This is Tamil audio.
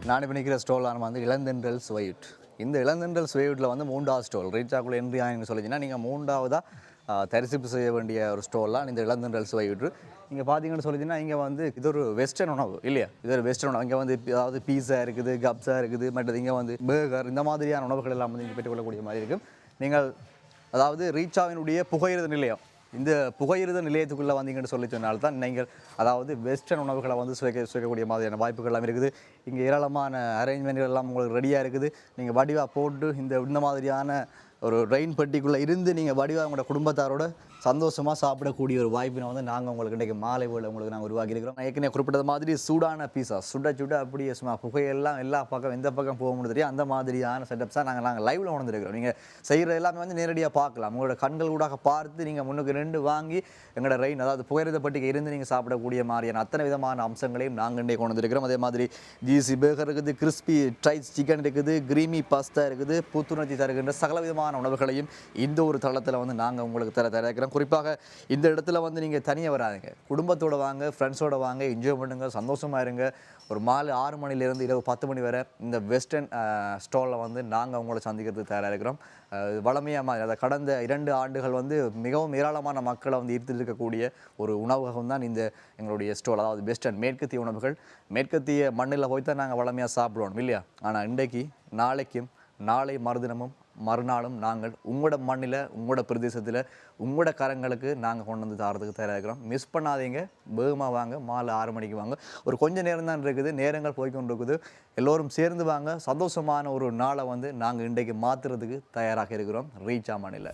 நான் இப்போ நிற்கிற ஸ்டோலான வந்து இளந்தென்றல் ஸ்வைட். இந்த இளந்தென்றல் ஸ்வைட்டில் வந்து 3வது ஸ்டோல் ரீச்சாக்குள்ள என்ட்ரி ஆகின்னு சொல்லிச்சின்னா நீங்கள் 3வதாக தரிசிப்பு செய்ய வேண்டிய ஒரு ஸ்டோல்லாம் இந்த இளந்தென்றல் ஸ்வைட்டு. நீங்கள் பார்த்தீங்கன்னு சொல்லிச்சின்னா இங்கே வந்து இது ஒரு வெஸ்டர்ன் உணவு இல்லையா? இது ஒரு வெஸ்டர்ன் உணவு. இங்கே வந்து அதாவது பீஸா இருக்குது, கப்ஸா இருக்குது, மற்றது இங்கே வந்து பேர்கர், இந்த மாதிரியான உணவுகள் எல்லாம் வந்து இங்கே பெற்றுக்கொள்ளக்கூடிய மாதிரி இருக்கும். நீங்கள் அதாவது ரீச்சாவினுடைய புகையிரத நிலையம், இந்த புகையிரத நிலையத்துக்குள்ளே வந்தீங்கன்னு சொல்லி சொன்னால்தான் நீங்கள் அதாவது வெஸ்டர்ன் உணவுகளை வந்து சுவைக்கக்கூடிய மாதிரியான வாய்ப்புகள் எல்லாம் இருக்குது. இங்கே ஏராளமான அரேஞ்ச்மெண்ட்கள் எல்லாம் உங்களுக்கு ரெடியாக இருக்குது. நீங்கள் வடிவாக போட்டு இந்த மாதிரியான ஒரு ரெயின் பெட்டிக்குள்ளே இருந்து நீங்கள் வடிவாக உங்களோட குடும்பத்தாரோட சந்தோஷமாக சாப்பிடக்கூடிய ஒரு வாய்ப்பினை வந்து நாங்கள் உங்களுக்கு இன்றைக்கு மாலை வேளை உங்களுக்கு நாங்கள் உருவாக்கியிருக்கிறோம். நான் ஏற்கனவே குறிப்பிட்டது மாதிரி சூடான பீஸா சுட அப்படியே சும்மா புகையெல்லாம் எல்லா பக்கம் எந்த பக்கம் போக முடியும் தெரியும். அந்த மாதிரியான செட்டப்ஸாக நாங்கள் லைவில் உணர்ந்துருக்கிறோம். நீங்கள் செய்கிற எல்லாமே வந்து நேரடியாக பார்க்கலாம். உங்களோட கண்கள் கூட பார்த்து நீங்கள் முன்னுக்கு 2 வாங்கி எங்களோட ரெயின் அதாவது புகையிரத பட்டிகை இருந்து நீங்கள் சாப்பிடக்கூடிய மாதிரியான அத்தனை விதமான அம்சங்களையும் நாங்கள் இன்றைக்கு கொண்டு வந்திருக்கிறோம். அதே மாதிரி ஜிசி பேர்கர் இருக்குது, கிறிஸ்பி ட்ரைஸ் சிக்கன் இருக்குது, கிரீமி பாஸ்தா இருக்குது, புத்துணர்ச்சி தருகின்ற சகல விதமான உணவுகளையும் இந்த ஒரு தளத்தில் வந்து நாங்கள் உங்களுக்கு தரக்கிறோம். குறிப்பாக இந்த இடத்துல வந்து நீங்கள் தனியாக வராதுங்க, குடும்பத்தோடு வாங்க, ஃப்ரெண்ட்ஸோடு வாங்க, என்ஜாய் பண்ணுங்கள், சந்தோஷமாக இருங்க. ஒரு மாலை 6 மணிலேருந்து இரவு 10 மணி வரை இந்த வெஸ்டர்ன் ஸ்டாலில் வந்து நாங்கள் உங்களை சந்திக்கிறதுக்கு தயாராக இருக்கிறோம். வளமையாக அதை கடந்த 2 ஆண்டுகள் வந்து மிகவும் ஏராளமான மக்களை வந்து ஈர்த்து இருக்கக்கூடிய ஒரு உணவகம் தான் இந்த எங்களுடைய ஸ்டால். அதாவது வெஸ்டர்ன் மேற்கத்திய உணவுகள், மேற்கத்திய மண்ணில் போய் தான் நாங்கள் வளமையாக சாப்பிடுவோம் இல்லையா? ஆனால் இன்றைக்கு நாளைக்கும் நாளை மறுதினமும் மறுநாளும் நாங்கள் உங்களோட மண்ணில், உங்களோட பிரதேசத்தில், உங்களோட கரங்களுக்கு நாங்கள் கொண்டு வந்து தரத்துக்கு தயாராக இருக்கிறோம். மிஸ் பண்ணாதீங்க, வேகமாக வாங்க, மாலை 6 மணிக்கு வாங்க. ஒரு கொஞ்சம் நேரம் தான் இருக்குது, நேரங்கள் போய்கொண்டு இருக்குது. எல்லோரும் சேர்ந்து வாங்க. சந்தோஷமான ஒரு நாளை வந்து நாங்கள் இன்றைக்கு மாற்றுறதுக்கு தயாராக இருக்கிறோம் ரீச்சா மண்ணில்.